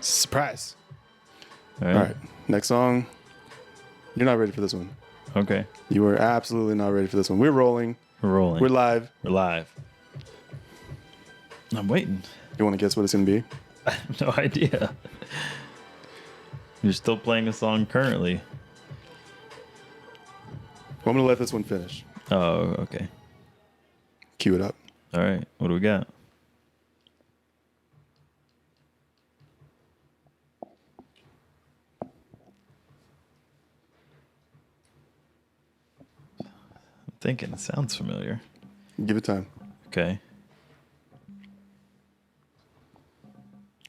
Surprise. All All right. Next song. You're not ready for this one. Okay. You are absolutely not ready for this one. We're rolling. We're rolling. We're live. We're live. I'm waiting. You want to guess what it's going to be? I have no idea. You're still playing a song currently. Well, I'm going to let this one finish. Oh, okay. Cue it up. All right. What do we got? I'm thinking it sounds familiar. Give it time. Okay.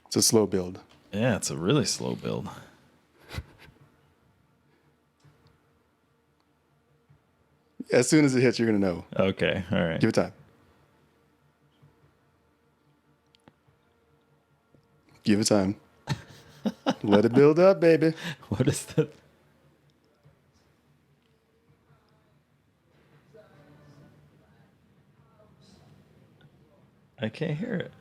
It's a slow build. Yeah, it's a really slow build. As soon as it hits, you're going to know. Okay. All right. Give it time. Give it time. Let it build up, baby. What is that? I can't hear it.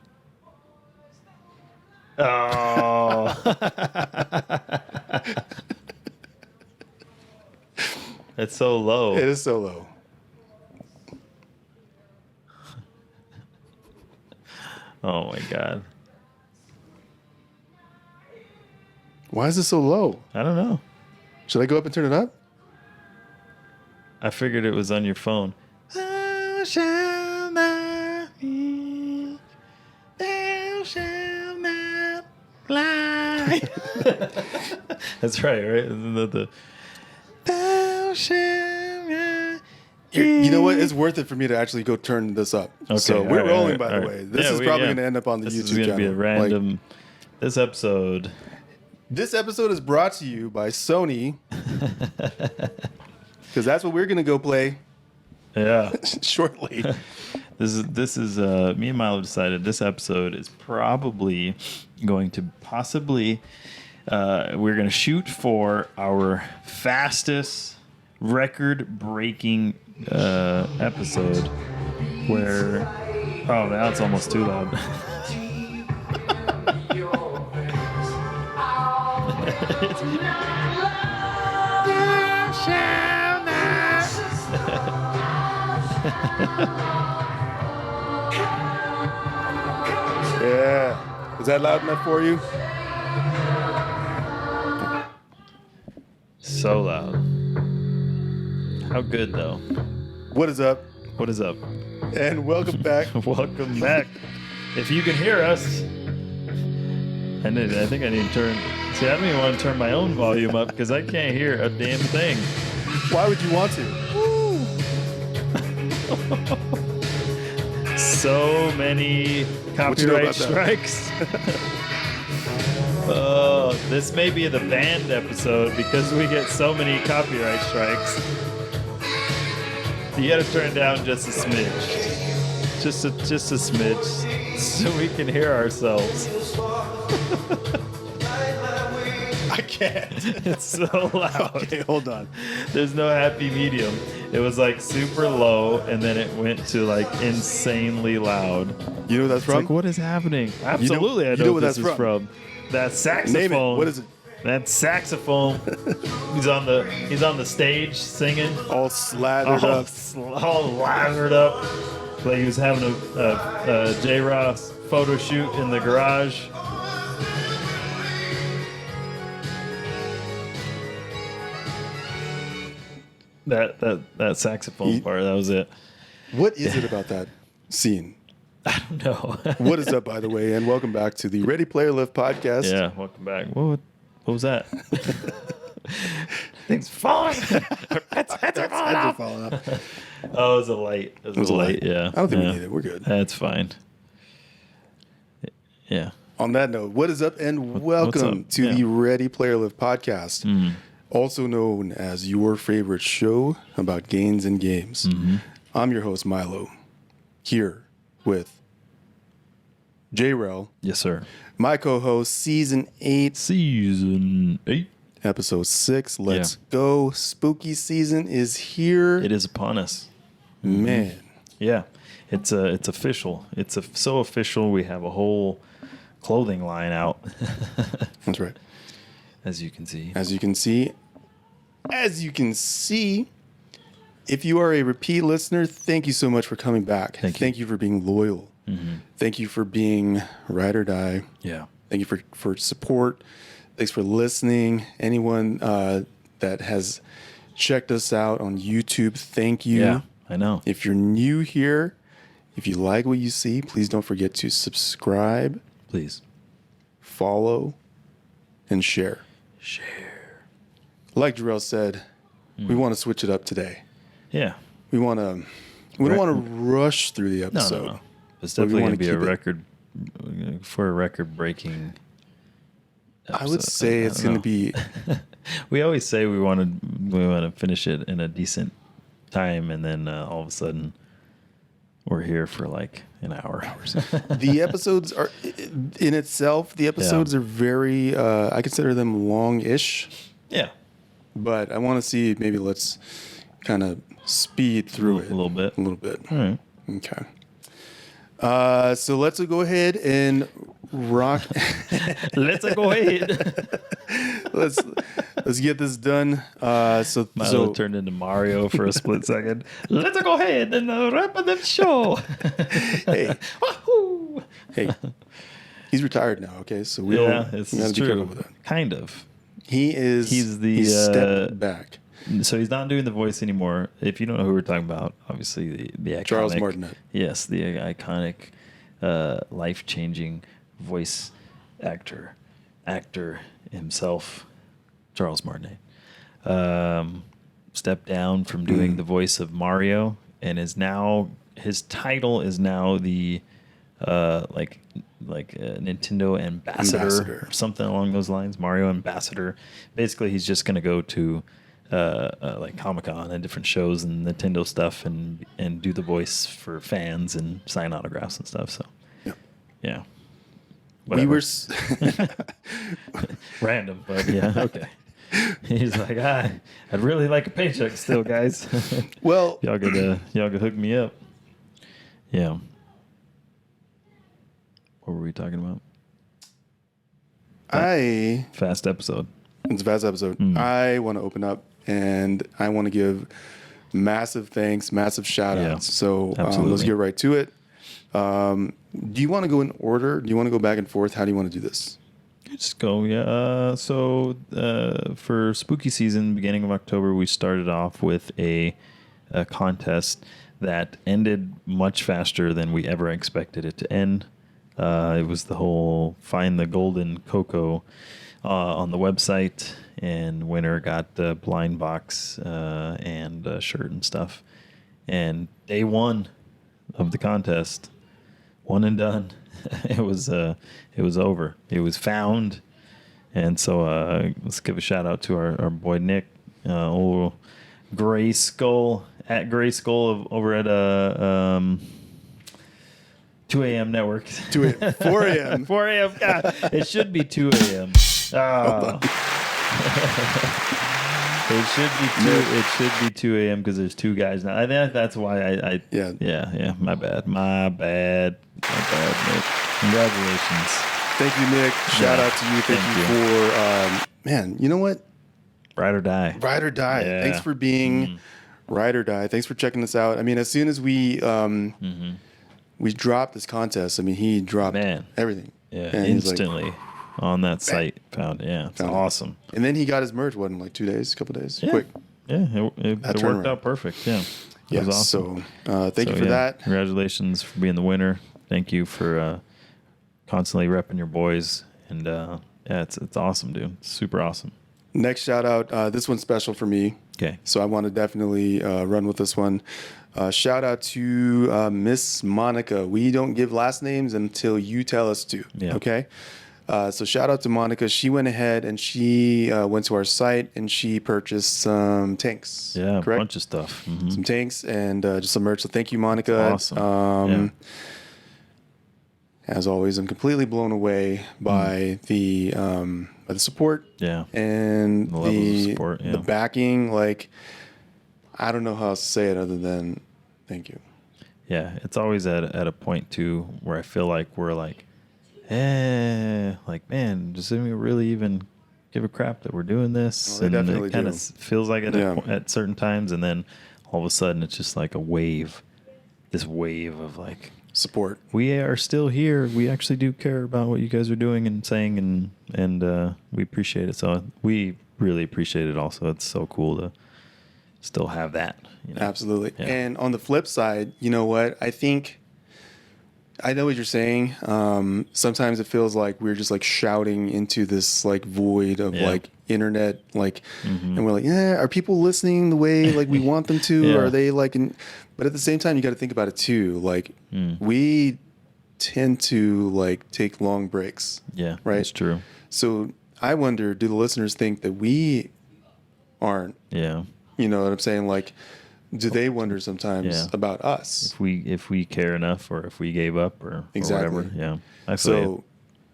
Oh. It's so low. It is so low. Oh my God. Why is it so low? I don't know. Should I go up and turn it up? I figured it was on your phone. Thou shalt not be, thou shalt not lie. That's right? Isn't that the thou shalt not? You know what? It's worth it for me to actually go turn this up. Okay, So we're all right, rolling, all by right, the all way. right. This is probably going to end up on the This YouTube is going to channel. be a random. This episode. This episode is brought to you by Sony. Because that's what we're going to go play Yeah. shortly. This is me and Milo decided this episode is probably going to possibly we're going to shoot for our fastest record-breaking episode where now it's almost too loud. Yeah. Is that loud enough for you? So loud. How good though? What is up? What is up? And welcome back. Welcome back. If you can hear us, I think I need to turn. See, I don't even want to turn my own volume up because I can't hear a damn thing. Why would you want to? So many copyright strikes. This may be the banned episode because we get so many copyright strikes. You got to turn down just a smidge, just a smidge, so we can hear ourselves. I can't. It's so loud. Okay, hold on. There's no happy medium. It was like super low, and then it went to like insanely loud. You know what that's It's from? like, what is happening? Absolutely, I know what this is from. That saxophone. Name it. What is it? That saxophone. He's on the stage singing. All slathered up. All lathered up. Like he was having a J. Ross photo shoot in the garage. That saxophone part, that was it. What is it about that scene? I don't know. What is up, by the way, and welcome back to the Ready Player Lift podcast. Yeah, welcome back. What was that? Things falling. Heads are falling off. Oh, it was a light. It was a light. Yeah. I don't think we need it. We're good. That's fine. Yeah. On that note, what is up, and welcome to the Ready Player Lift podcast, also known as your favorite show about gains and games. I'm your host, Milo, here with J-Rel. Yes, sir. My co-host, Season 8. Season 8. Episode 6. Let's go. Spooky season is here. It is upon us. Man. Yeah. It's official. It's so official. We have a whole clothing line out. That's right. As you can see. As you can see, if you are a repeat listener, thank you so much for coming back. Thank you for being loyal. Mm-hmm. Thank you for being ride or die. Yeah. Thank you for support. Thanks for listening. Anyone that has checked us out on YouTube, thank you. Yeah, I know. If you're new here, if you like what you see, please don't forget to subscribe. Please. Follow and share. Like Jarrell said, we want to switch it up today. Yeah. We don't want to rush through the episode. No. It's definitely going to be a record-breaking episode. I would say it's going to be... We always say we want to finish it in a decent time, and then all of a sudden we're here for like an hour. The episodes are, in itself, are very, I consider them long-ish. Yeah. But I want to see, maybe let's kind of speed through it. A little bit. All right. Okay. So let's go ahead and rock. Let's go ahead. Let's get this done. Milo turned into Mario for a split second. Let's go ahead and wrap up the show. Hey, hey, he's retired now. Okay, so we it's gotta true. be careful with that. Kind of. He's stepped back. So he's not doing the voice anymore. If you don't know who we're talking about, obviously the iconic Charles Martinet. Yes, the iconic, life-changing voice actor himself, Charles Martinet, stepped down from doing the voice of Mario, and his title is now the Nintendo ambassador or something along those lines. Mario ambassador. Basically, he's just going to go to like Comic-Con and different shows and Nintendo stuff and do the voice for fans and sign autographs and stuff. So yeah. Whatever. We were random, but yeah, okay. He's like, I'd really like a paycheck still, guys. Well, y'all could hook me up. Yeah. What were we talking about? Fast episode. It's a fast episode. I want to open up and I want to give massive thanks, massive shout outs. So let's get right to it. Do you want to go in order? Do you want to go back and forth? How do you want to do this? Just go, yeah. So for spooky season, beginning of October, we started off with a contest that ended much faster than we ever expected it to end. It was the whole find the golden cocoa on the website, and winner got the blind box and shirt and stuff. And day one of the contest, one and done. It was over. It was found, and so let's give a shout out to our boy Nick, old Gray Skull at Gray Skull over at 2 a.m. network. 4 a.m. 4 a.m. God, it should be 2 a.m. Oh. It should be 2 a.m. because there's two guys now. I think that's why yeah. My bad, Nick. Congratulations. Thank you, Nick. Shout out to you. Thank you for man. You know what? Ride or die. Yeah. Thanks for being ride or die. Thanks for checking this out. I mean, as soon as we dropped this contest, I mean, he dropped everything. Yeah, and instantly on that site. Found it's awesome. And then he got his merch, what, in like 2 days, a couple days? Yeah. Quick. Yeah, it worked out perfect. Yeah. Yeah, it was awesome. So thank you for that. Congratulations for being the winner. Thank you for constantly repping your boys. And it's awesome, dude. It's super awesome. Next shout out. This one's special for me. Okay. So I want to definitely run with this one. Shout out to Miss Monica. We don't give last names until you tell us to. Yeah. Okay. So shout out to Monica. She went ahead and she went to our site and she purchased some tanks. Yeah, correct? A bunch of stuff. Mm-hmm. Some tanks and just some merch. So thank you, Monica. Awesome. As always, I'm completely blown away by the support. Yeah. And the levels of support. Yeah. The backing. Like, I don't know how else to say it other than thank you. Yeah, it's always at a point too where I feel like we're like like, man, does anyone really even give a crap that we're doing this? They and definitely it kind do. of feels like it at certain times, and then all of a sudden it's just like a wave, this wave of like Support. we are still here. We actually do care about what you guys are doing and saying, and we appreciate it. So we really appreciate it. Also, it's so cool to still have that. You know? Absolutely. Yeah. And on the flip side, you know what? I know what you're saying. Sometimes it feels like we're just like shouting into this like void of like internet, like, and we're like, yeah, are people listening the way like we want them to? Yeah. Are they like, but at the same time, you got to think about it too. Like we tend to like take long breaks. Yeah, right. That's true. So I wonder, do the listeners think that we aren't? Yeah. You know what I'm saying? Like, do they wonder sometimes about us? If we care enough, or if we gave up, or Exactly. whatever. Yeah. I feel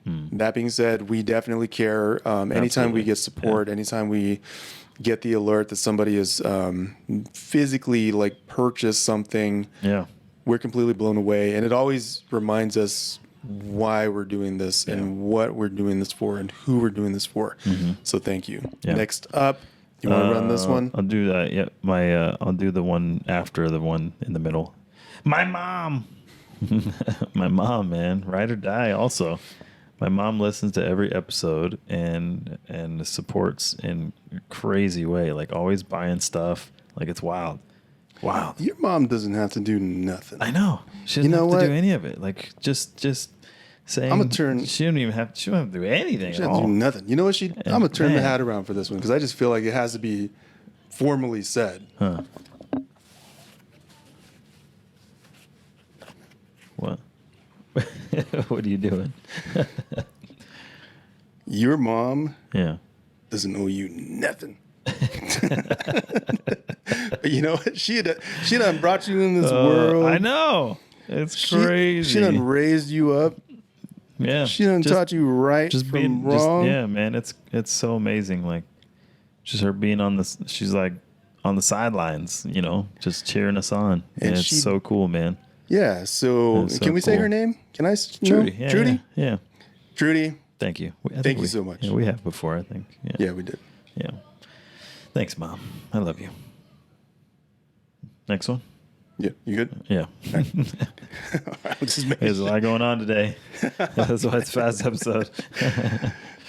That being said, we definitely care. Anytime Absolutely. we get support, anytime we get the alert that somebody is physically like purchased something, we're completely blown away. And it always reminds us why we're doing this and what we're doing this for and who we're doing this for. So thank you. Yeah. Next up, you want to run this one? I'll do that. Yeah. I'll do the one after the one in the middle. My mom. My mom, man. Ride or die also. My mom listens to every episode and supports in a crazy way. Like always buying stuff. Like it's wild. Wow. Your mom doesn't have to do nothing. I know. She doesn't have to do any of it. Like just saying. I'm gonna turn. She don't have to do anything. She at doesn't all. do nothing. You know what? I'm gonna turn the hat around for this one because I just feel like it has to be formally said. Huh. What? What are you doing? Your mom Yeah. doesn't owe you nothing. You know what? She done brought you in this world. I know. It's crazy. She done raised you up. Yeah. She done taught you right from wrong. Yeah, man. It's so amazing. Like just her being she's like on the sidelines, you know, just cheering us on. And it's so cool, man. Yeah. So can we say her name? Can I? Trudy. Yeah, Trudy. Yeah. Trudy. Thank you. Thank you so much. Yeah, we have before, I think. Yeah, we did. Yeah. Thanks, Mom. I love you. Next one? Yeah. You good? Yeah. There's a lot going on today. That's why it's a fast episode.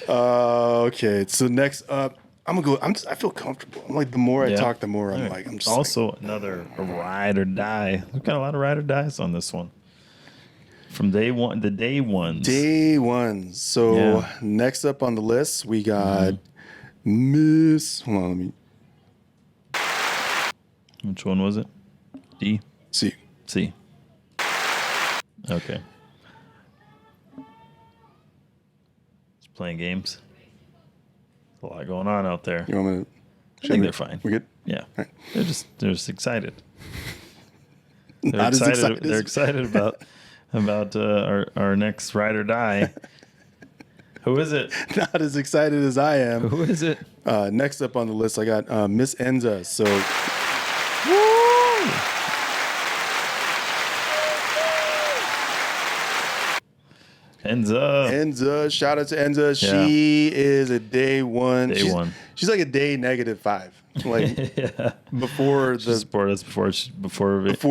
Okay. So next up, I'm gonna go. I feel comfortable. I'm like, the more I talk, the more I'm like, I'm just also another ride or die. We've got a lot of ride or dies on this one. From day one, the day ones. Day ones. So next up on the list, we got Miss. Hold on, let me. Which one was it? D? C. C. Okay. Just playing games. There's a lot going on out there. You want me to? I think they're fine. We good? Yeah. Right. They're just excited. Not as excited. They're excited about our next ride or die. Who is it? Not as excited as I am. Who is it? Next up on the list, I got Miss Enza. So, Enza, shout out to Enza. Yeah. She is a day one. She's like a day -5. Like before she supported us before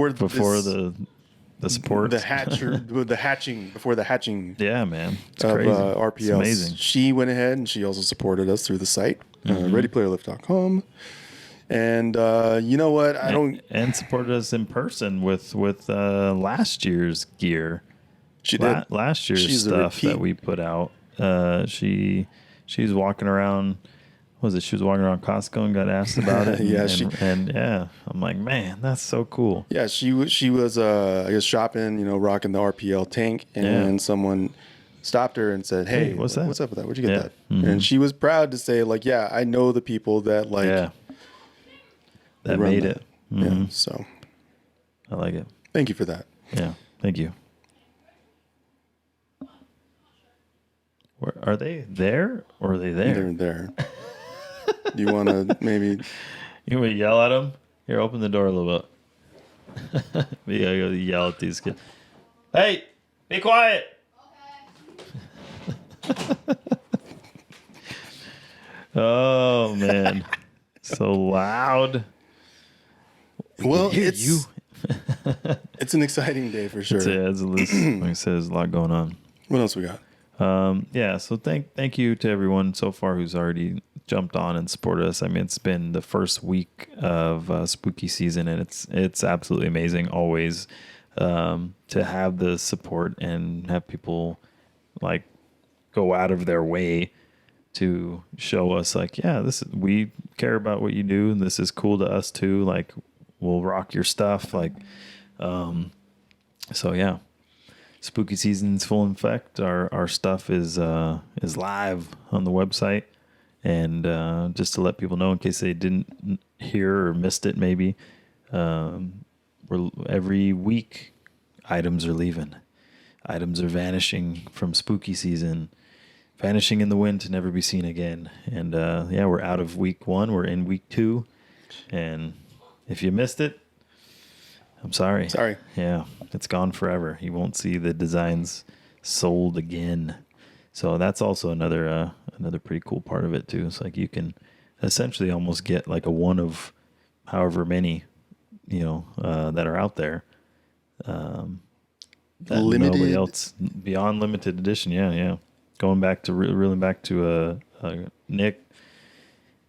the support, the hatching before the hatching. Yeah, man, it's of crazy. RPL. It's amazing. She went ahead and she also supported us through the site, readyplayerlift.com. And you know what? And supported us in person with last year's gear. She did last year's stuff that we put out. She's walking around. Was it? She was walking around Costco and got asked about it. Yeah, I'm like, man, that's so cool. Yeah, she was I guess shopping, rocking the RPL tank, and someone stopped her and said, "Hey, what's up with that? Where'd you get that?" Mm-hmm. And she was proud to say, like, "Yeah, I know the people that that made it." Mm-hmm. Yeah, so I like it. Thank you for that. Yeah, thank you. Are they there or are they there? They're there. Do you want to maybe? You want to yell at them? Here, open the door a little bit. We gotta go yell at these kids. Hey, be quiet. Okay. Oh man, so loud. Well, it's an exciting day for sure. It's like I said, there's a lot going on. What else we got? Yeah, so thank you to everyone so far who's already jumped on and supported us. I mean, it's been the first week of spooky season, and it's absolutely amazing always to have the support and have people like go out of their way to show us like, yeah, we care about what you do, and this is cool to us too. Like, we'll rock your stuff. Like, so yeah. Spooky season's full in effect. Our stuff is live on the website, and just to let people know in case they didn't hear or missed it, maybe every week items are leaving, items are vanishing from spooky season, vanishing in the wind to never be seen again. And yeah, we're out of week 1. We're in week 2, and if you missed it, I'm sorry. Sorry. Yeah, it's gone forever. You won't see the designs sold again. So that's also another pretty cool part of it too. It's like you can essentially almost get like a one of however many, that are out there. That Limited. nobody else beyond limited edition. Yeah. Going back to reeling back to Nick.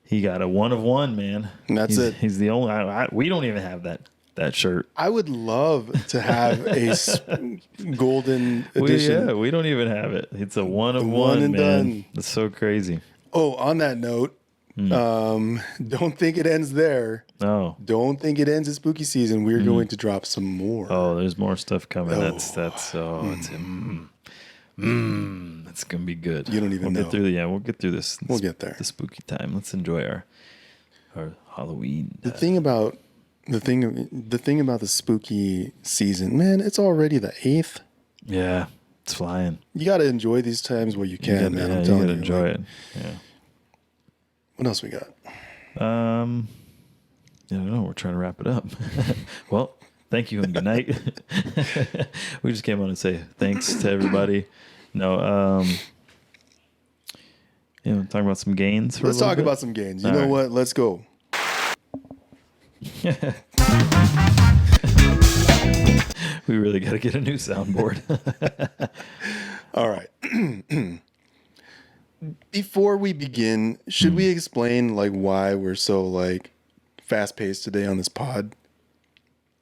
He got a one of one, man. And that's it. He's the only. We don't even have that shirt. I would love to have a golden edition. We don't even have it. It's a one of One and man. done. That's so crazy. Oh, on that note, don't think it ends there. Oh. Don't think it ends at spooky season. We're going to drop some more. Oh, there's more stuff coming. Oh. It's gonna be good. You don't even know. We'll get through this. We'll get there. The spooky time. Let's enjoy our Halloween. The thing about the spooky season, man, it's already the 8th. Yeah, it's flying. You got to enjoy these times while you can, man. I'm telling you. Enjoy it. Yeah. What else we got? I don't know. We're trying to wrap it up. Well, thank you and good night. We just came on and say thanks to everybody. No, talk about some gains. Let's talk about some gains. You know what? Let's go. We really got to get a new soundboard. All right. Before we begin, should we explain like why we're so like fast paced today on this pod?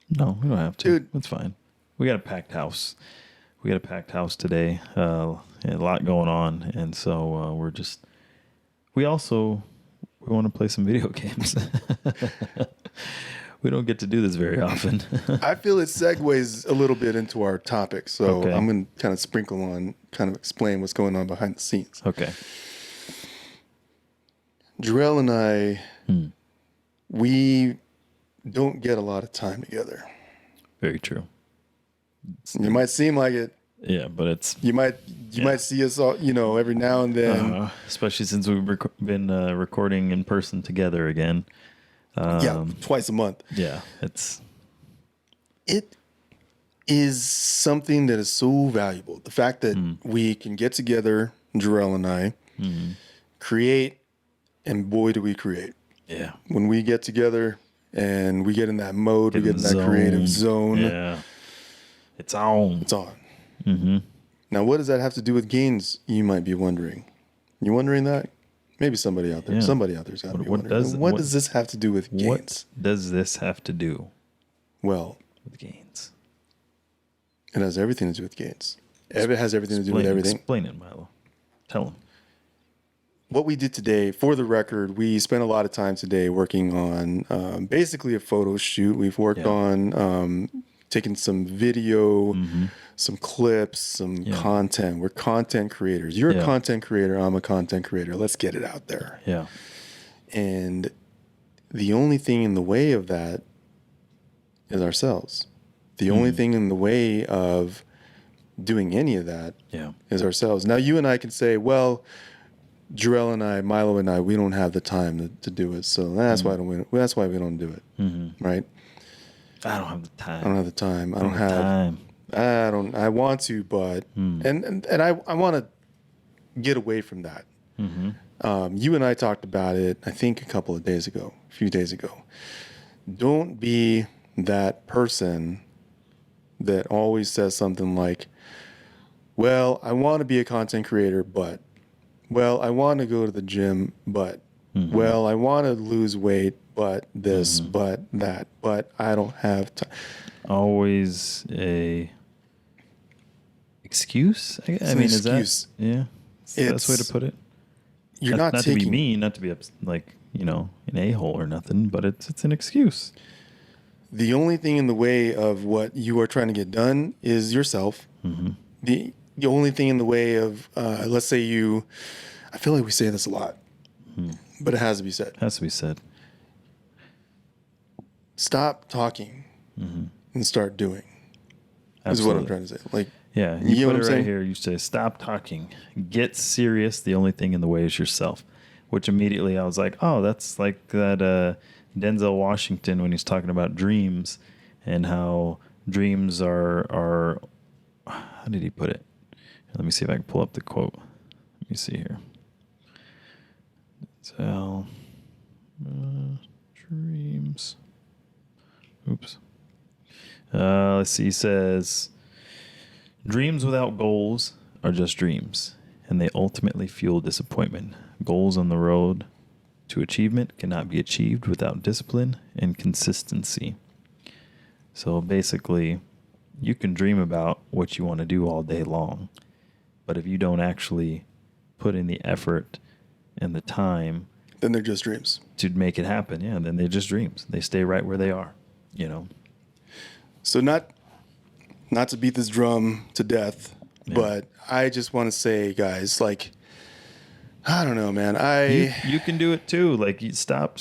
No, we don't have to. Dude. That's fine. We got a packed house. Today. A lot going on, and so we want to play some video games. We don't get to do this very often. I feel it segues a little bit into our topic, so Okay. I'm going to kind of sprinkle on, kind of explain what's going on behind the scenes. Okay. Jarrell and I, we don't get a lot of time together. Very true. It might seem like it. Yeah, but it's You might see us all, every now and then. especially since we've been recording in person together again. Twice a month. Yeah, It is something that is so valuable. The fact that we can get together, Jarrell and I, create, and boy, do we create. Yeah. When we get together and we get in that mode, we get in that creative zone. Yeah. It's on. It's on. Mm-hmm. Now, what does that have to do with gains, you might be wondering? You wondering that? Maybe somebody out there. Yeah. Somebody out there's got to be What wondering. What does this have to do with gains? What does this have to do Well, with gains? it has everything to do with gains. It has everything to do with everything. Explain it, Milo. Tell them. What we did today, for the record, we spent a lot of time today working on basically a photo shoot. We've worked on taking some video, some clips, some content. We're content creators. You're a content creator. I'm a content creator. Let's get it out there. Yeah. And the only thing in the way of that is ourselves. The only thing in the way of doing any of that is ourselves. Now, you and I can say, well, Jarrell and I, Milo and I, we don't have the time to do it, so that's why we don't do it, right? I don't have the time. I don't have the time. I want to, but and I want to get away from that. Mm-hmm. You and I talked about it, I think, a few days ago. Don't be that person that always says something like, well, I want to be a content creator, but, well, I want to go to the gym, but, well, I want to lose weight, but this, but that, but I don't have time. Always a excuse? I mean, is excuse. that, yeah, it's the best way to put it? You're not taking, to be mean, not to be like, an a-hole or nothing, but it's an excuse. The only thing in the way of what you are trying to get done is yourself. Mm-hmm. The only thing in the way of, let's say I feel like we say this a lot, but it has to be said. Has to be said. Stop talking and start doing. Absolutely. Is what I'm trying to say. Like, yeah, you put it right here. You say, stop talking. Get serious. The only thing in the way is yourself. Which immediately I was like, oh, that's like that Denzel Washington when he's talking about dreams and how dreams are how did he put it? Let me see if I can pull up the quote. Let me see here. So, dreams. Oops. Let's see. He says, dreams without goals are just dreams, and they ultimately fuel disappointment. Goals on the road to achievement cannot be achieved without discipline and consistency. So basically, you can dream about what you want to do all day long, but if you don't actually put in the effort and the time, then they're just dreams to make it happen. Yeah, then they're just dreams. They stay right where they are, So not to beat this drum to death, but I just want to say, guys, like, I don't know, man. You can do it too. Like, you stop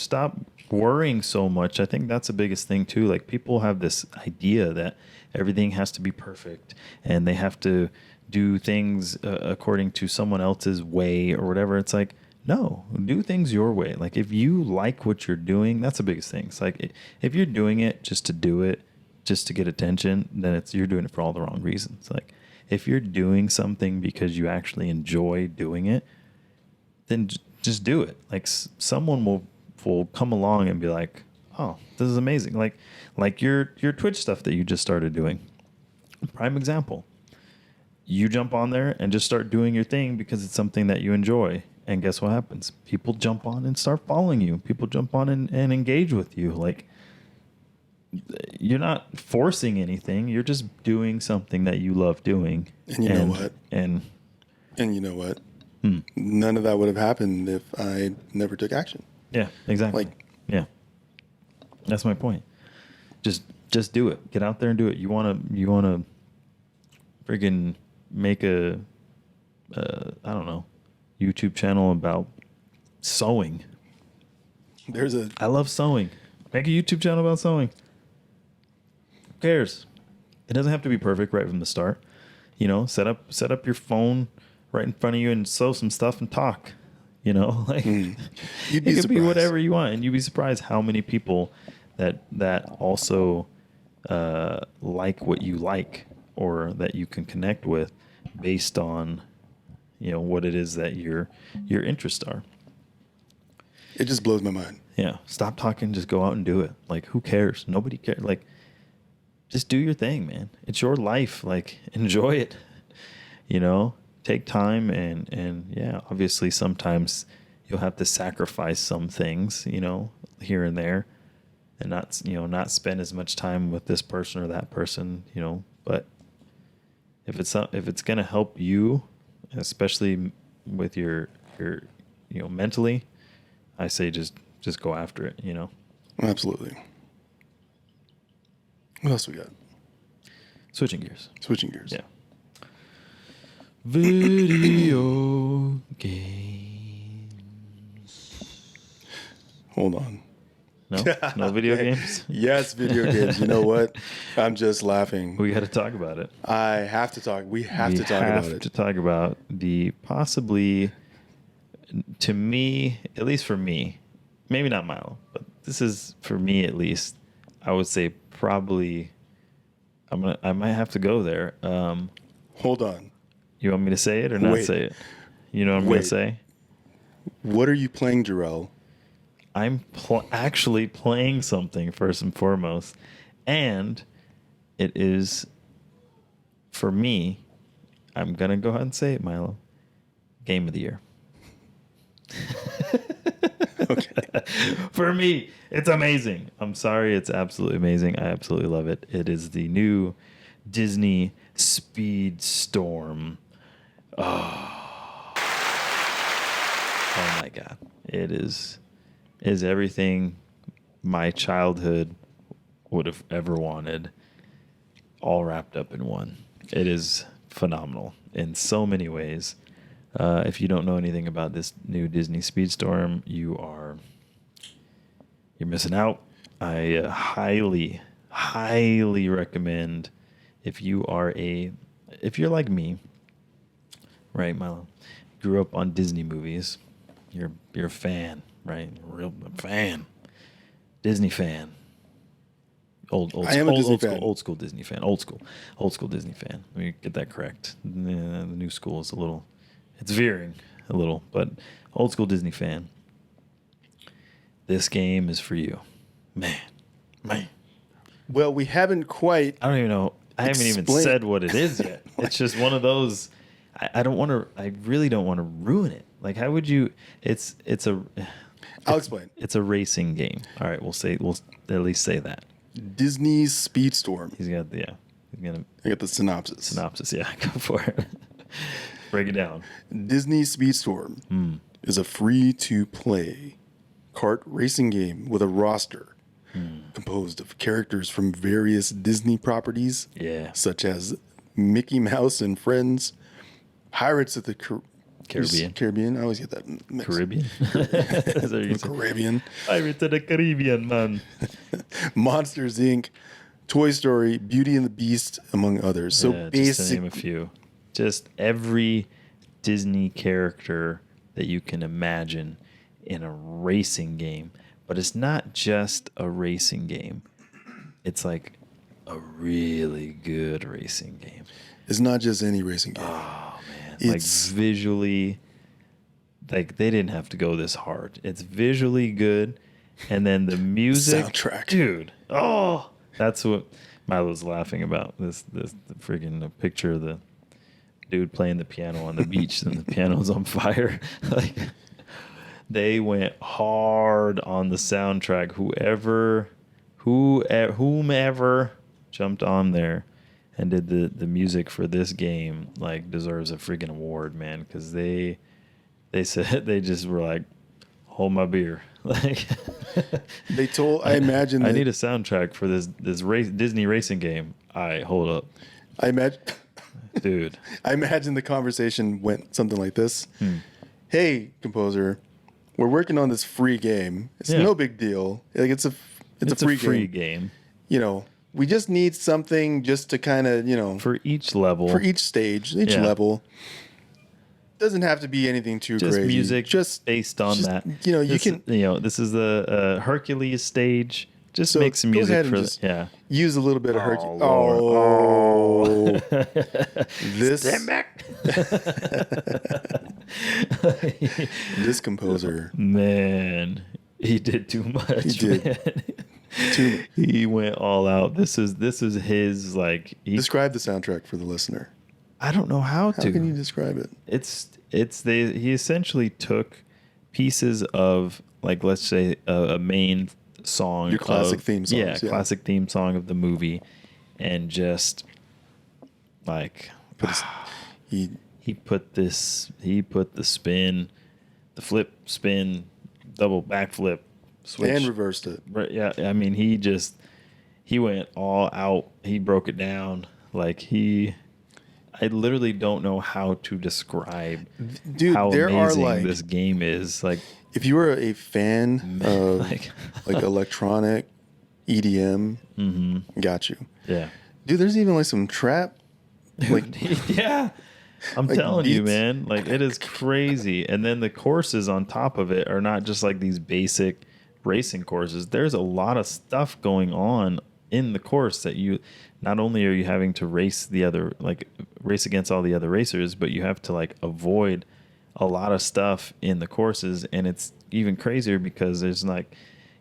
worrying so much. I think that's the biggest thing too. Like, people have this idea that everything has to be perfect and they have to do things according to someone else's way or whatever. It's like, no, do things your way. Like, if you like what you're doing, that's the biggest thing. It's like, if you're doing it just to do it, just to get attention, then you're doing it for all the wrong reasons. Like, if you're doing something because you actually enjoy doing it, then just do it. Like, someone will come along and be like, oh, this is amazing. Like your Twitch stuff that you just started doing. Prime example. You jump on there and just start doing your thing because it's something that you enjoy. And guess what happens? People jump on and start following you. People jump on and engage with you. Like, you're not forcing anything. You're just doing something that you love doing. And you know what? And you know what? None of that would have happened if I never took action. Yeah, exactly. Like, yeah, that's my point. Just do it. Get out there and do it. You wanna friggin' make a I don't know, YouTube channel about sewing. I love sewing. Make a YouTube channel about sewing. Who cares? It doesn't have to be perfect right from the start. Set up your phone right in front of you and sew some stuff and talk. You'd be it could surprised. Be whatever you want, and you'd be surprised how many people that also like what you like or that you can connect with based on what it is that your interests are. It just blows my mind. Yeah, stop talking. Just go out and do it. Like, who cares? Nobody cares. Like, just do your thing, man. It's your life. Like, enjoy it. Take time and yeah, obviously sometimes you'll have to sacrifice some things, here and there, and not spend as much time with this person or that person, but if it's going to help you, especially with your mentally, I say just go after it, Absolutely. What else we got? Switching gears. Yeah. Video games. Hold on. No video games? Yes, video games. You know what? I'm just laughing. We got to talk about it. I have to talk. We have to talk about it. We have to talk about the possibly, to me, at least for me, maybe not Milo, but this is for me at least, I would say probably, I might have to go there. Hold on. You want me to say it or not say it? You know what I'm going to say? What are you playing, Jarrell? I'm actually playing something first and foremost. And it is, for me, I'm going to go ahead and say it, Milo, Game of the Year. Okay. For me, it's amazing. I'm sorry, it's absolutely amazing. I absolutely love it. It is the new Disney Speedstorm. Oh my God. It is everything my childhood would have ever wanted, all wrapped up in one. It is phenomenal in so many ways. If you don't know anything about this new Disney Speedstorm, you're missing out. I highly recommend if you're like me, right, Milo? Grew up on Disney movies. You're a fan, right? Real fan. Disney fan. Old school Disney fan. Old school Disney fan. Let me get that correct. The new school is it's veering a little, but old school Disney fan. This game is for you. Man. Well, we haven't quite. I don't even know. I haven't even said what it is yet. It's just one of those. I really don't want to ruin it. Like, how would you? I'll explain. It's a racing game. All right, we'll at least say that. Disney's Speedstorm. I got the synopsis. Synopsis, yeah. Go for it. Break it down. Disney Speedstorm is a free-to-play kart racing game with a roster composed of characters from various Disney properties, such as Mickey Mouse and Friends, Pirates of the Caribbean. I always get that mixed. Caribbean? Caribbean. Pirates of the Caribbean, man. Monsters, Inc., Toy Story, Beauty and the Beast, among others. So basically, just to name a few. Just every Disney character that you can imagine in a racing game. But it's not just a racing game. It's like a really good racing game. It's not just any racing game. Oh, man. Like visually, like they didn't have to go this hard. It's visually good. And then the music. Soundtrack. Dude. Oh, that's what Milo's laughing about. The freaking picture of the dude playing the piano on the beach and the piano's on fire. Like, they went hard on the soundtrack. Whomever jumped on there and did the music for this game, like, deserves a freaking award, man. Because they said, they just were like, hold my beer. Like, I imagine I need a soundtrack for this Disney racing game. All right, hold up. I imagine. Dude. I imagine the conversation went something like this. Hey, composer, we're working on this free game. It's no big deal. Like, it's a free game. You know, we just need something just to kind of, for each level. For each stage, level. Doesn't have to be anything too just crazy. Music just based on that. This is the Hercules stage. Just make some music for use a little bit of Hercules. Oh, this stand back. This composer, man, he did too much. He did. Man. He went all out. This is his, like. Describe the soundtrack for the listener. I don't know how to. How can you describe it? He essentially took pieces of, like, let's say a main song, your classic theme song, classic theme song of the movie, and just like he put the spin, the flip spin, double backflip, switch, and reversed it. Right? Yeah, I mean he went all out. He broke it down like I literally don't know how to describe how amazing this game is. Like, if you were a fan of like electronic EDM, got you. Yeah, dude. There's even like some trap. Yeah, I'm like telling you, man. Like, it is crazy. And then the courses on top of it are not just like these basic racing courses. There's a lot of stuff going on in the course that you not only are you having to race against all the other racers, but you have to, like, avoid a lot of stuff in the courses, and it's even crazier because there's like,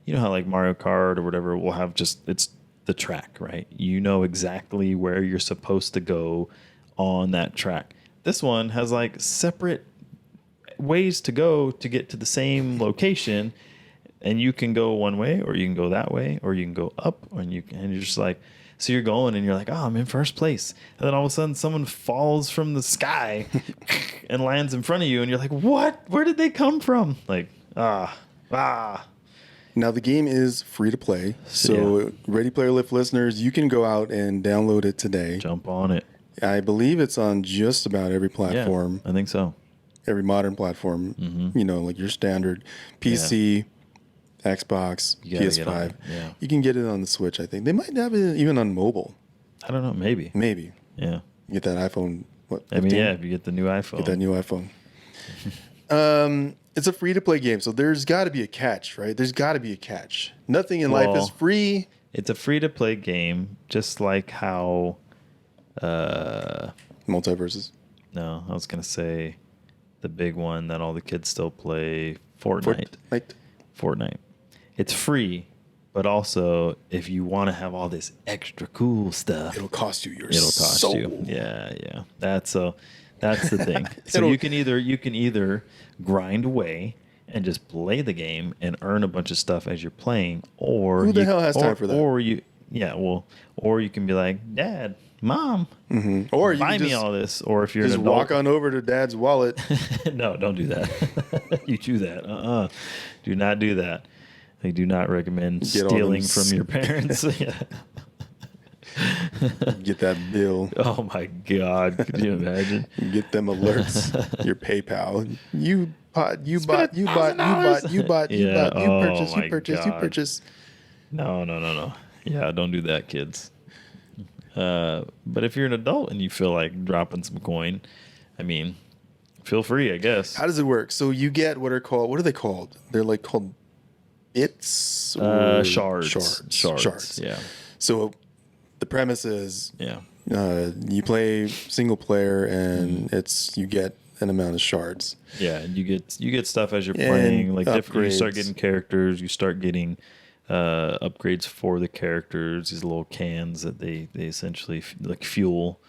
you know how like Mario Kart or whatever will have just, it's the track, right? You know exactly where you're supposed to go on that track. This one has like separate ways to go to get to the same location, and you can go one way, or you can go that way, or you can go up, and you're just like, so you're going and you're like, oh, I'm in first place. And then all of a sudden someone falls from the sky and lands in front of you, and you're like, what? Where did they come from? Like, Now the game is free to play. So Ready Player Lift listeners, you can go out and download it today. Jump on it. I believe it's on just about every platform. Yeah, I think so. Every modern platform, you know, like your standard PC, Xbox, PS5. Yeah. You can get it on the Switch, I think. They might have it even on mobile. I don't know. Maybe. Yeah. You get that iPhone, what? 15? I mean, yeah, if you get the new iPhone. Get that new iPhone. It's a free-to-play game, so there's got to be a catch, right? There's got to be a catch. Nothing in life is free. It's a free-to-play game, just like how... Multiverses. No, I was going to say the big one that all the kids still play, Fortnite. It's free, but also if you want to have all this extra cool stuff, it'll cost you your soul. Yeah. That's the thing. So you can either grind away and just play the game and earn a bunch of stuff as you're playing, or who the hell has time for that? Or you can be like, Dad, Mom, or you buy can me all this. Or if you're just an adult, walk on over to Dad's wallet. No, don't do that. You do that. Do not do that. I do not recommend stealing from your parents. Get that bill. Oh my God! Could you imagine? Get them alerts. Your PayPal. You purchase. No. Yeah, don't do that, kids. But if you're an adult and you feel like dropping some coin, I mean, feel free, I guess. How does it work? So you get what are they called? They're like called bits or shards. Yeah. So the premise is you play single player and you get an amount of shards. Yeah, and you get stuff as you're playing, like different. You start getting characters. You start getting upgrades for the characters. These little cans that they essentially like fuel.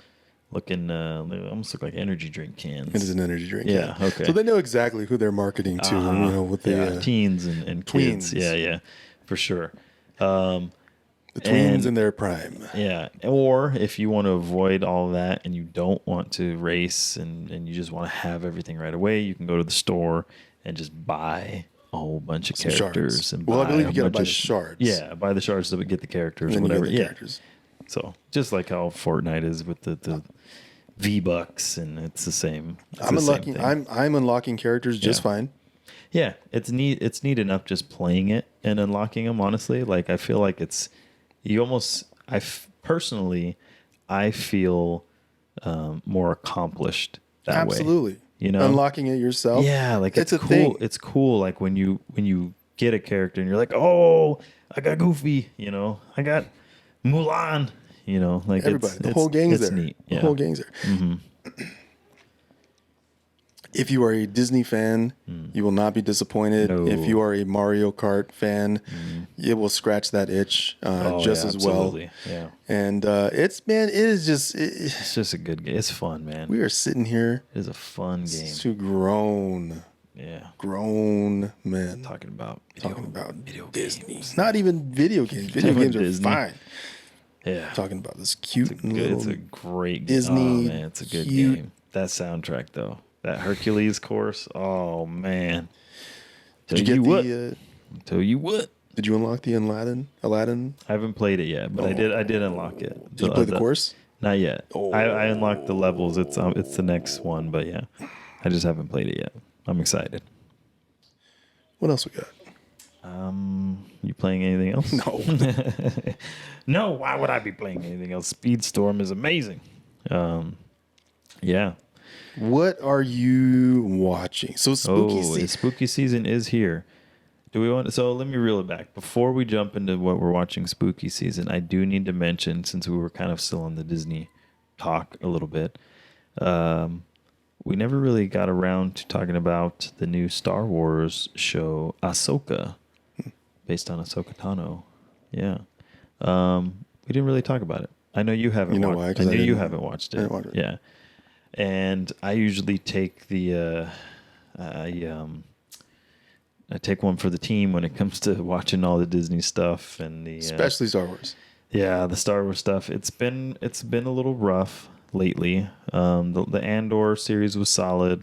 They almost look like energy drink cans. It is an energy drink. Yeah. Okay. So they know exactly who they're marketing to. With the teens and kids. Yeah, for sure. The tweens in their prime. Yeah. Or if you want to avoid all of that and you don't want to race and you just want to have everything right away, you can go to the store and just buy a whole bunch of characters. Shards. I believe you got to buy the shards. Yeah, buy the shards to get the characters or whatever. Characters. So just like how Fortnite is with the V-Bucks, and it's the same. I'm unlocking characters just fine. Yeah, it's neat. It's neat enough just playing it and unlocking them. Honestly, like I feel like it's personally feel more accomplished that way. Absolutely. You know, unlocking it yourself. Yeah, like it's cool. Thing. It's cool. Like when you get a character and you're like, oh, I got Goofy. You know, I got Mulan. You know, like everybody, the whole gang's there. Neat. Yeah. The whole gang's there. Mm-hmm. If you are a Disney fan, you will not be disappointed. No. If you are a Mario Kart fan, it will scratch that itch as well. Yeah. And it's just a good game. It's fun, man. We are sitting here. It is a fun game. To grown men talking about video Disney. Not even video games. Video games are Disney. Fine. Yeah. Talking about this cute it's a great Disney. Oh man, it's a good game. That soundtrack though. That Hercules course. Oh man. Tell you what. Did you unlock the Aladdin? I haven't played it yet, but I did unlock it. Did you play the course? Not yet. Oh. I unlocked the levels. It's the next one, but yeah. I just haven't played it yet. I'm excited. What else we got? You playing anything else? No. No, why would I be playing anything else? Speedstorm is amazing. Yeah. What are you watching? So spooky season is here. Do we want? So let me reel it back before we jump into what we're watching. Spooky season. I do need to mention, since we were kind of still on the Disney talk a little bit. we never really got around to talking about the new Star Wars show, Ahsoka, based on Ahsoka Tano. Yeah. We didn't really talk about it. I know you haven't. You know watched, why? I know you haven't watched it. I didn't watch it. Yeah. And I usually take I take one for the team when it comes to watching all the Disney stuff and especially Star Wars. Yeah, the Star Wars stuff. It's been a little rough lately. The Andor series was solid.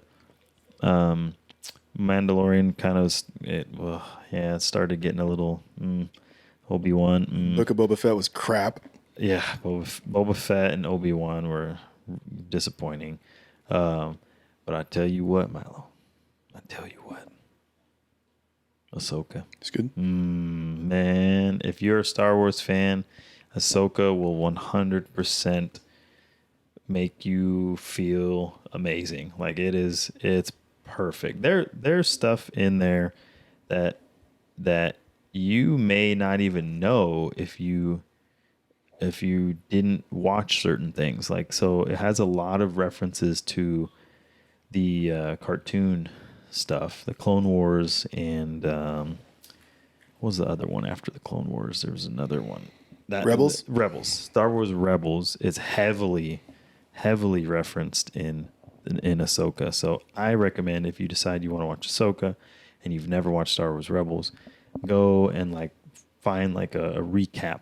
Mandalorian kind of it started getting a little Obi-Wan. Book of Boba Fett was crap. Yeah, Boba Fett and Obi-Wan were disappointing. But I tell you what, Milo. Ahsoka. It's good. Man, if you're a Star Wars fan, Ahsoka will 100% make you feel amazing. Like it's perfect. There's stuff in there that you may not even know if you didn't watch certain things. Like, so it has a lot of references to the cartoon stuff, the Clone Wars, and what was the other one after the Clone Wars? There was another one. Rebels. Star Wars Rebels is heavily referenced in Ahsoka. So I recommend, if you decide you want to watch Ahsoka and you've never watched Star Wars Rebels, go and find a recap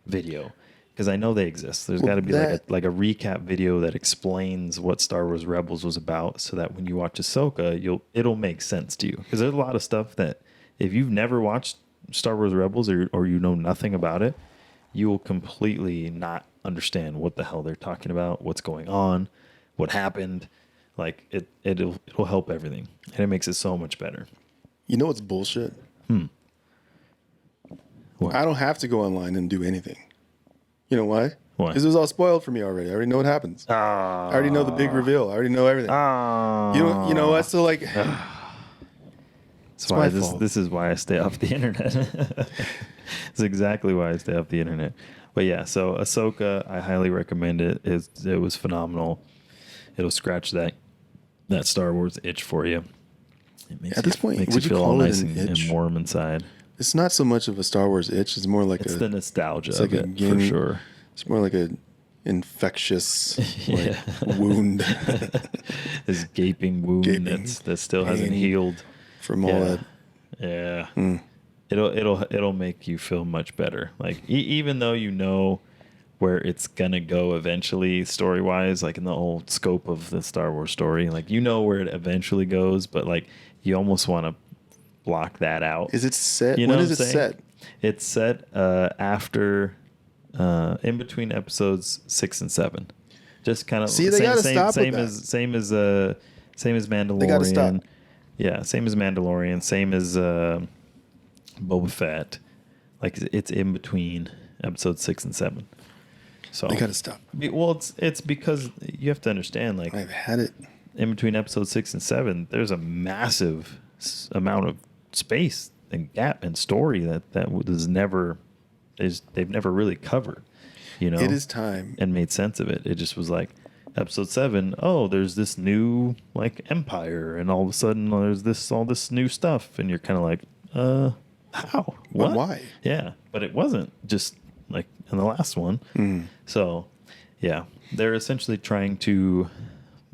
video. Because I know they exist. There's got to be like a recap video that explains what Star Wars Rebels was about, so that when you watch Ahsoka, it'll make sense to you. Because there's a lot of stuff that if you've never watched Star Wars Rebels or you know nothing about it, you will completely not understand what the hell they're talking about, what's going on, what happened. Like it'll help everything, and it makes it so much better. You know what's bullshit? What? I don't have to go online and do anything. You know why? Why? Because it was all spoiled for me already. I already know what happens. I already know the big reveal. I already know everything. You know what? So That's why this is why I stay off the internet. It's exactly why I stay off the internet. But yeah, so Ahsoka, I highly recommend it. It was phenomenal. It'll scratch that Star Wars itch for you. It makes At this point, makes would you you feel all call it nice an and itch? warm inside. It's not so much of a Star Wars itch. It's more like It's the nostalgia it's of like it, for sure. It's more like an infectious wound. This gaping wound that still hasn't healed from all that. Yeah. It'll make you feel much better. Like even though you know where it's gonna go eventually, story wise, like in the whole scope of the Star Wars story, like you know where it eventually goes, but like you almost want to block that out. Is it set? You know when what is I'm it saying? set? It's set after, in between episodes 6 and 7. Just kind of See, they gotta stop with that. Same as Mandalorian. They gotta stop. Yeah, same as Mandalorian. Same as Boba Fett. Like it's in between episodes 6 and 7. So They gotta stop. Well, it's because you have to understand, like I've had it. in between episodes 6 and 7, there's a massive amount of space and gap and story that was they've never really covered. You know, It is time. and made sense of it. It just was like episode 7. Oh, there's this new like empire, and all of a sudden there's all this new stuff, and you're kind of like, how? What? But why? Yeah, but it wasn't just like in the last one. So, yeah, they're essentially trying to.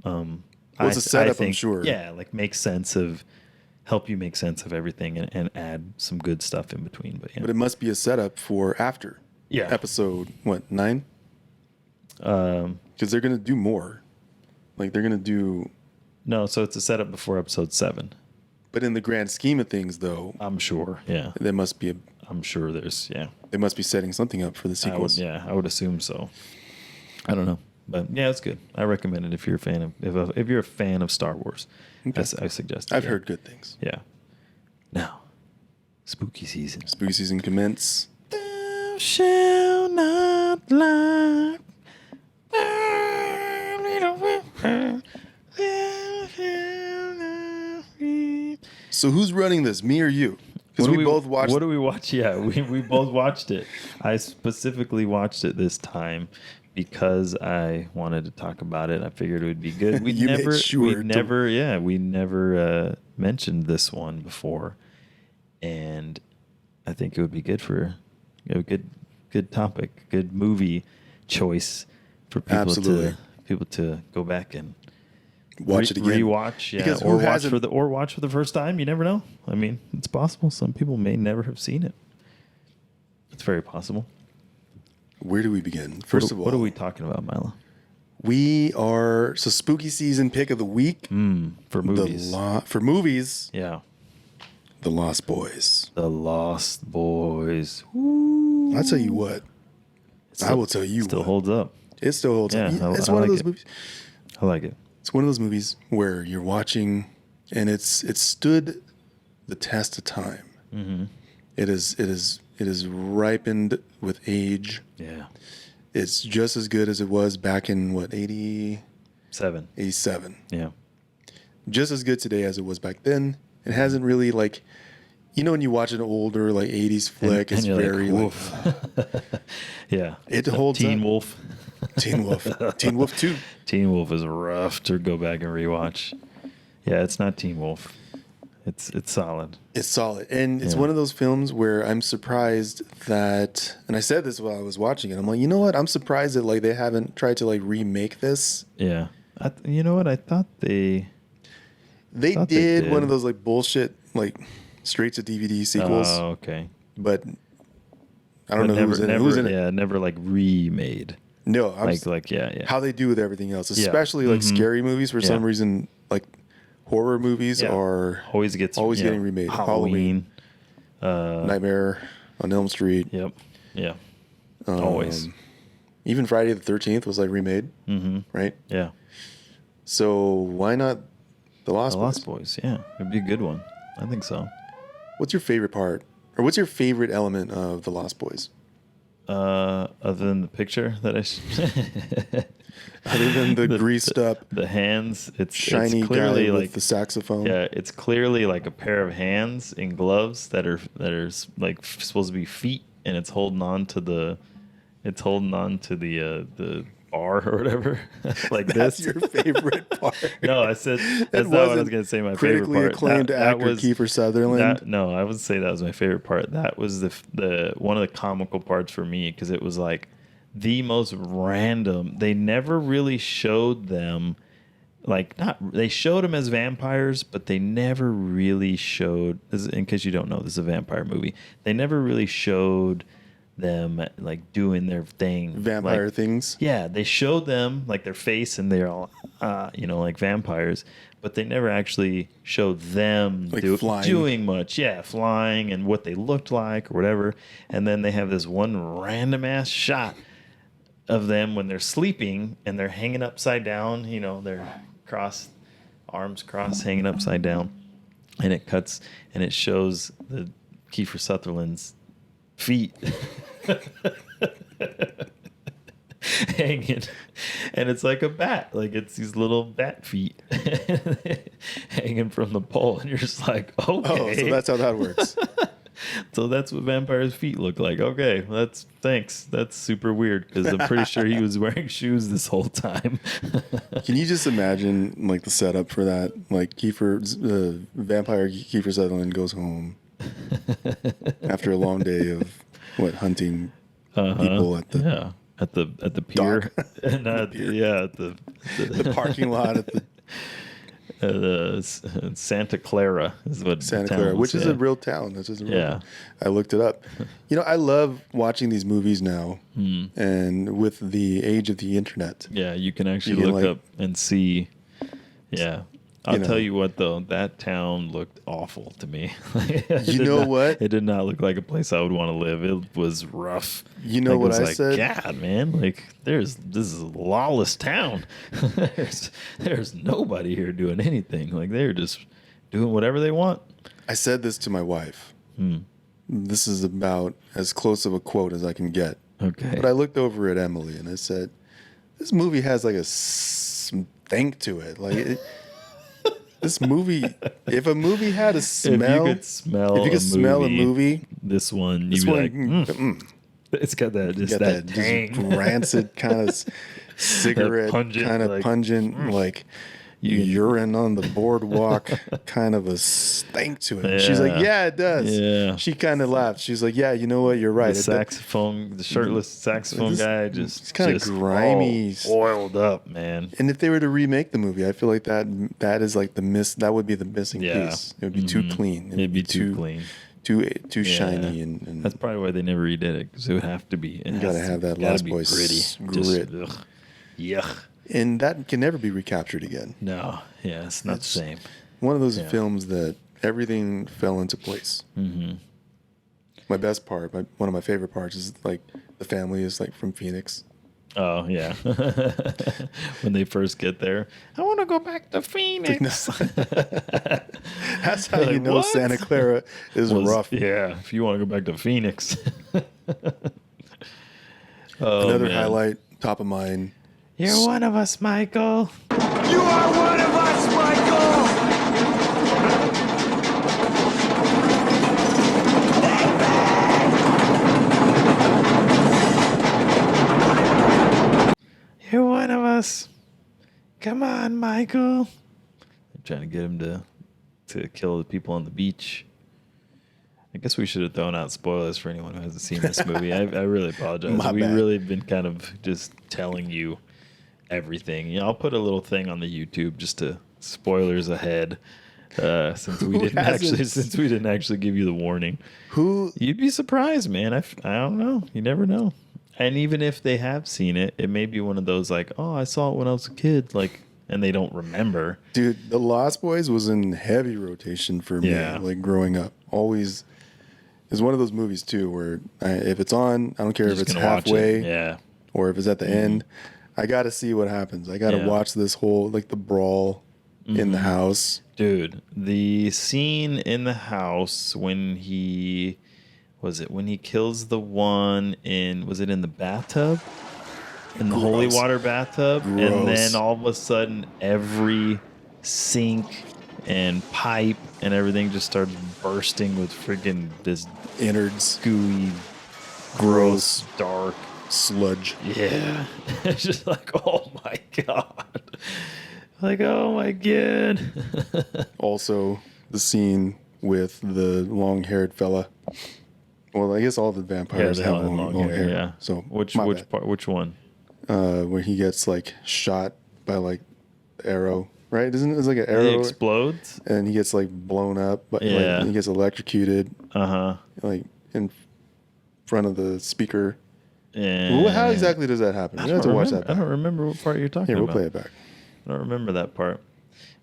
It's a setup, I'm sure. Yeah, like help you make sense of everything and add some good stuff in between. But yeah, But it must be a setup for after. Yeah. Episode 9? Because they're gonna do more. Like they're gonna do. no, so it's a setup before episode 7. But in the grand scheme of things, though, I'm sure. Yeah, there must be I'm sure there's they they must be setting something up for the sequels. I would assume so. I don't know, but yeah, it's good. I recommend it if you're a fan of if you're a fan of Star Wars. Okay. I suggest it. I've heard good things. Yeah. Now, spooky season. Spooky season commence. Thou shalt not lie. So who's running this, me or you? Because we both watched. What do we watch? Yeah, we both watched it. I specifically watched it this time because I wanted to talk about it, I figured it would be good. We never mentioned this one before, and I think it would be good for good topic, good movie choice for people to go back and watch it again, rewatch, or watch for the first time. You never know. I mean, it's possible. Some people may never have seen it. It's very possible. Where do we begin? First of all, what are we talking about, Milo? We are spooky season pick of the week for movies. For movies, yeah. The Lost Boys. The Lost Boys. Ooh. I'll tell you what. I will tell you. Still holds up. It still holds up. It's one of those movies. I like it. It's one of those movies where you're watching, and it stood the test of time. Mm-hmm. It is ripened with age. Yeah. It's just as good as it was back in 87. Yeah. Just as good today as it was back then. It hasn't really when you watch an older 80s flick, it's very yeah. It holds Teen up. Wolf. Teen Wolf 2. Teen Wolf is rough to go back and rewatch. Yeah, it's not Teen Wolf. It's solid. It's solid. And it's one of those films where I'm surprised that, and I said this while I was watching it, I'm like, you know what? I'm surprised that they haven't tried to remake this. Yeah. You know what? I thought they did one of those bullshit straight to DVD sequels. Oh, okay. But I don't know who's in it. Yeah, never remade. No, yeah. How they do with everything else, especially scary movies. For some reason, horror movies are always getting remade. Halloween, Nightmare on Elm Street. Yep. Yeah. Always. Even Friday the 13th was remade. Mm-hmm. Right. Yeah. So why not The Lost Boys? Yeah, it'd be a good one. I think so. What's your favorite part, or what's your favorite element of The Lost Boys? Other than the picture that I other than the greased up, the hands, it's shiny clearly guy with the saxophone. Yeah, it's clearly a pair of hands in gloves that are supposed to be feet, and it's holding on to the bar or whatever. That's your favorite part. No, I said that's not what I was going to say. My favorite part. Critically acclaimed actor Kiefer Sutherland. No, I would say that was my favorite part. That was the one of the comical parts for me, because it was the most random. They never really showed them they showed them as vampires, but they never really showed. In case you don't know, this is a vampire movie. They never really showed them doing their thing, vampire things. Yeah, they showed them their face, and they're all vampires, but they never actually showed them doing much. Yeah, flying and what they looked like or whatever. And then they have this one random ass shot of them when they're sleeping and they're hanging upside down. They're arms crossed, hanging upside down, and it cuts and it shows the Kiefer Sutherland's feet hanging, and it's like a bat, it's these little bat feet hanging from the pole, and you're just okay. Oh, so that's how that works. So that's what vampires' feet look like. Okay, thanks. That's super weird, because I'm pretty sure he was wearing shoes this whole time. Can you just imagine the setup for that? Vampire Kiefer Sutherland goes home after a long day of hunting people at the pier, and at the parking lot at the Santa Clara is what Santa Clara, which is a real town. This is I looked it up. I love watching these movies now, and with the age of the internet. Yeah, you can actually look up and see. Yeah. I'll tell you what, though, that town looked awful to me. What? It did not look like a place I would want to live. It was rough. You know what I said? God, man, this is a lawless town. there's nobody here doing anything. They're just doing whatever they want. I said this to my wife. This is about as close of a quote as I can get. Okay. But I looked over at Emily and I said, this movie has a stank to it. This movie, if a movie had a smell, if you could smell a movie, this one, you'd be It's got that that just rancid kind of cigarette, kind of pungent, like urine on the boardwalk, kind of a stink to it. Yeah. She's like, yeah, it does. Yeah. She kind of laughed. She's like, yeah, you know what? You're right. The shirtless saxophone guy, it's kind of grimy, oiled up, man. And if they were to remake the movie, I feel like that is like that would be the missing piece. It would be too clean. It'd be too clean. Too shiny, and that's probably why they never redid it, because it would have to be. You gotta have that Lost Boys grit. Yuck. And that can never be recaptured again. No, yeah, it's not the same. One of those films that everything fell into place. Mm-hmm. My best part, one of my favorite parts, is like the family is like from Phoenix. Oh yeah, when they first get there, I want to go back to Phoenix. That's how you know what? Santa Clara is rough. Yeah, if you want to go back to Phoenix. Another highlight, top of mind. You're one of us, Michael. You are one of us, Michael. You're one of us. Come on, Michael. I'm trying to get him to kill the people on the beach. I guess we should have thrown out spoilers for anyone who hasn't seen this movie. I really apologize. We really have been kind of just telling you everything. I'll put a little thing on the YouTube just to spoilers ahead. Since we didn't actually give you the warning. You'd be surprised, man. I don't know. You never know. And even if they have seen it, it may be one of those like, oh, I saw it when I was a kid, like, and they don't remember. Dude, The Lost Boys was in heavy rotation for me, like growing up. Always, it's one of those movies too where if it's on, I don't care if it's halfway, or if it's at the end. I got to see what happens. I got to watch this whole like the brawl in the house. Dude, the scene in the house when he kills the one was it in the bathtub? In the holy water bathtub? Gross. And then all of a sudden every sink and pipe and everything just started bursting with freaking this innards, gooey, gross, dark sludge. Yeah. It's just like, oh my God. Like, oh my God. Also, the scene with the long-haired fella. Well, I guess all the vampires have long hair. Yeah. So which part? Which one? Where he gets like shot by like arrow, right? Isn't it like an arrow? He explodes, and he gets like blown up. But like, he gets electrocuted. Like in front of the speaker. Well, how exactly does that happen? You have to watch that back. I don't remember what part you're talking about. We'll play it back. I don't remember that part.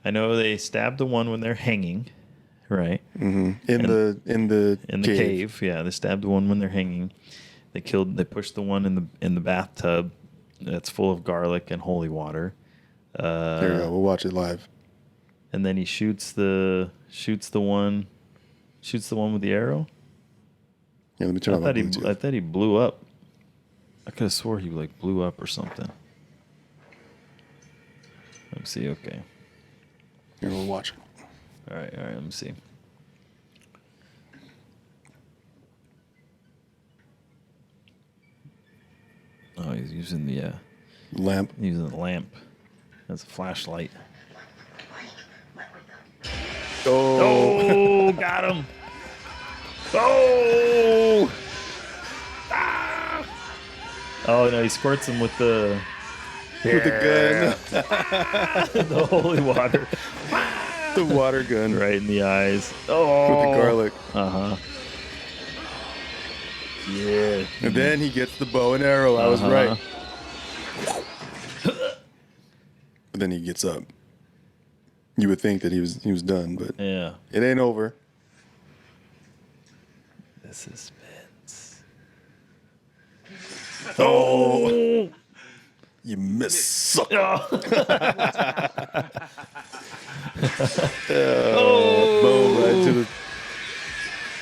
I know they stabbed the one when they're hanging, right? Mm-hmm. In the cave. Yeah, they stabbed the one when they're hanging. They pushed the one in the bathtub that's full of garlic and holy water. There you go. We'll watch it live. And then he shoots the one with the arrow. Yeah, let me turn on my Bluetooth. I thought he blew up. I could have swore he like blew up or something. Let me see. Okay. Here, we'll watch it. All right. Let me see. Oh, he's using the lamp. Using the lamp as a flashlight. Oh, got him. Oh. Oh no, he squirts him with the gun. The holy water. The water gun. Right in the eyes. Oh. With the garlic. Uh-huh. Yeah. And then he gets the bow and arrow. I was right. But then he gets up. You would think that he was done, but it ain't over. The suspense. Oh. You miss, sucker. Boom, right to the...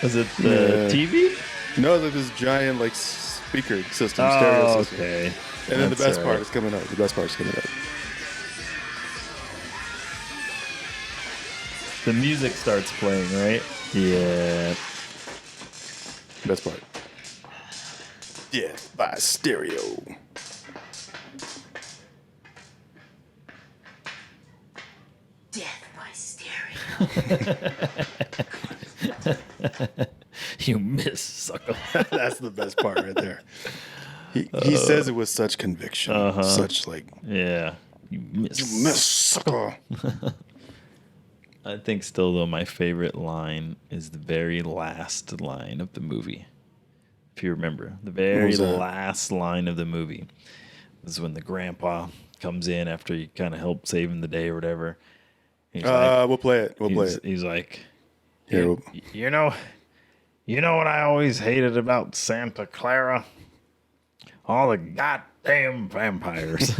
Was it the TV? No, it's like this giant like speaker system, stereo system. Okay. And then the best part is coming up. The best part is coming up. The music starts playing, right? Yeah. Best part. Death by Stereo. Death by stereo. You miss, sucker. That's the best part right there. He says it with such conviction. Such like, Yeah. You miss. you miss, sucker. I think still, though, my favorite line is the very last line of the movie. If you remember, the very last line of the movie is when the grandpa comes in after you kind of help save him the day or whatever. He's like, we'll play it. We'll play it. He's like, Here, you know what I always hated about Santa Clara? All the goddamn vampires.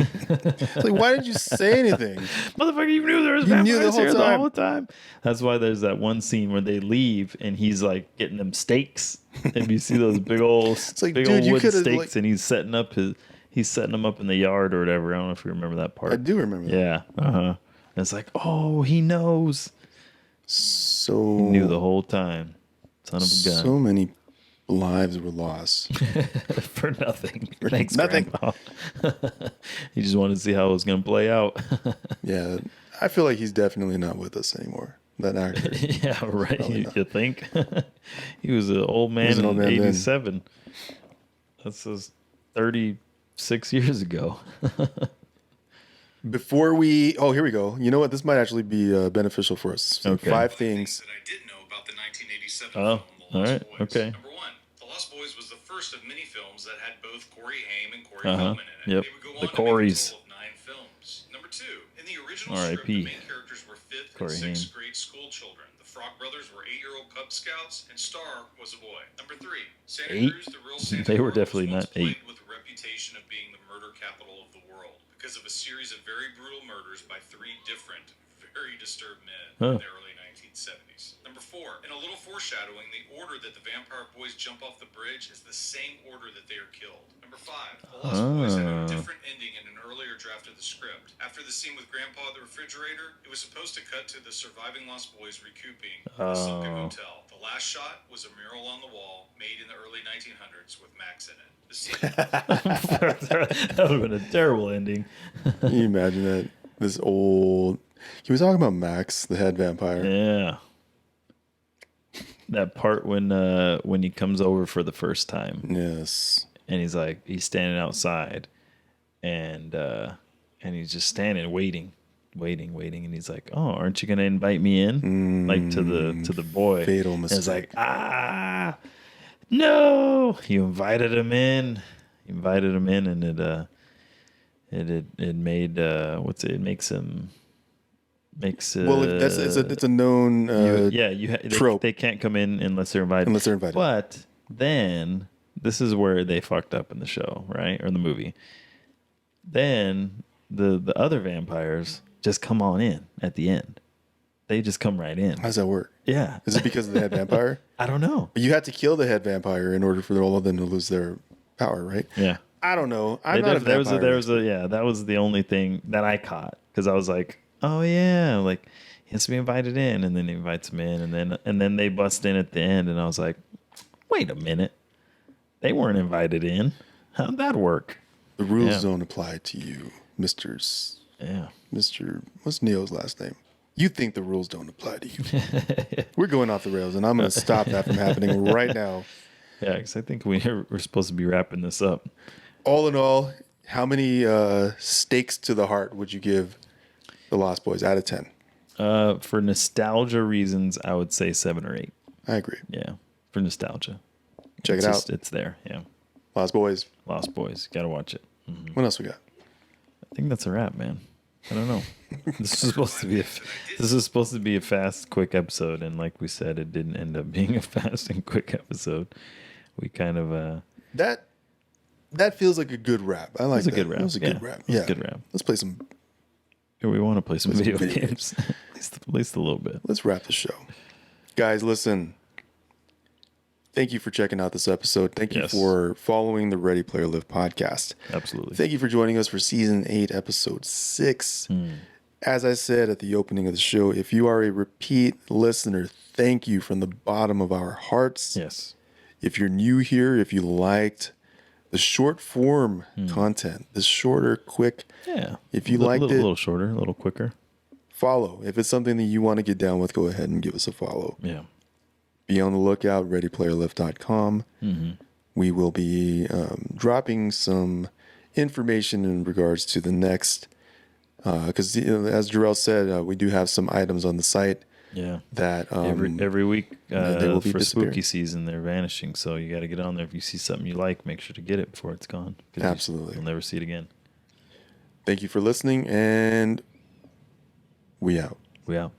like, why did you say anything? Motherfucker, you knew there was vampires here the whole time. That's why there's that one scene where they leave and he's like getting them steaks. And you see those big old like, big dude, old you wood could've, steaks, like- and he's setting them up in the yard or whatever. I don't know if you remember that part. I do remember that. Yeah. And it's like, oh, he knows. So He knew the whole time. Son of a gun. So many lives were lost. For nothing. Thanks, nothing. Grandpa. He just wanted to see how it was going to play out. Yeah, I feel like he's definitely not with us anymore. That actor. Yeah, right. You think? He was an old man an old in man then. 87. That's 36 years ago. Before here we go. You know what? This might actually be beneficial for us. So Okay. 5 things. That I didn't know about the 1987 Oh, film, The Lost all right, Boys. okay. Number one, The Lost Boys was the first of many films that had both Corey Haim and Corey Uh-huh. Feldman in it. Yep. They would go The on to make a Corys. total of 9 films. Number two, in the original R.I.P. script, the main characters were 5th Corey and 6th Haim. grade school children. The Frog Brothers were 8-year-old Cub Scouts, and Star was a boy. Number three, Santa 8? Cruz, the real Santa They were Cruz, definitely was not once 8. plagued with a reputation of being the murder capital of the world because of a series of very brutal murders by 3 different, very disturbed men in the early 1970s. Number four, in a little foreshadowing, the order that the vampire boys jump off the bridge is the same order that they are killed. Number five, The Lost Boys had a different ending in an earlier draft of the script. After the scene with Grandpa at the refrigerator, it was supposed to cut to the surviving Lost Boys recouping in the sunken hotel. The last shot was a mural on the wall made in the early 1900s with Max in it. The scene That would have been a terrible ending. Can you imagine that? This old. Can we talk about Max, the head vampire? Yeah. That part when he comes over for the first time Yes. and he's standing outside and he's just standing waiting, and he's like, "Oh, aren't you gonna invite me in?" Like to the boy. Fatal And it's mistake. like, no. You invited him in. And it made it makes him. Well, it's a known trope. They can't come in unless they're invited. But then this is where they fucked up in the show, right, or the movie. Then the other vampires just come on in at the end. They just come right in. How does that work? Yeah. Is it because of the head vampire? I don't know. You had to kill the head vampire in order for all of them to lose their power, right? Yeah. I don't know. I'm not a There was vampire. that was the only thing that I caught because I was like, oh yeah, like he has to be invited in, and then he invites him in, and then they bust in at the end, and I was like, wait a minute, they weren't invited in. How'd that work? The rules don't apply to you, Mr. What's Neo's last name? You think the rules don't apply to you. We're going off the rails, and I'm going to stop that from happening right now. Yeah, because I think we're supposed to be wrapping this up. All in all, how many stakes to the heart would you give The Lost Boys out of 10? For nostalgia reasons, I would say 7 or 8. I agree. Yeah, for nostalgia. Check it out. It's there. Yeah, Lost Boys. Lost Boys. Got to watch it. What else we got? I think that's a wrap, man. I don't know. This is supposed to be a fast, quick episode, and like we said, it didn't end up being a fast and quick episode. We kind of That feels like a good wrap. I like was a that. good wrap. It was a good wrap. It was Yeah, a good wrap. Let's play some. we want to play some video video games, at least a little bit. Let's wrap the show, guys. Listen. Thank you for checking out this episode. Thank you Yes. for following the Ready Player Live podcast. Absolutely. Thank you for joining us for season 8, episode 6. As I said at the opening of the show, if you are a repeat listener, thank you from the bottom of our hearts. Yes. If you're new here, if you liked the short form content, the shorter, quick. Yeah. If you liked it, a little shorter, a little quicker. Follow. If it's something that you want to get down with, go ahead and give us a follow. Yeah. Be on the lookout, readyplayerlift.com. We will be dropping some information in regards to the next, because as Jarrell said, we do have some items on the site. Yeah. That every week they will be for disappearing. spooky season, they're vanishing. So you got to get on there. If you see something you like, make sure to get it before it's gone. Absolutely. You'll never see it again. Thank you for listening, and we out. We out.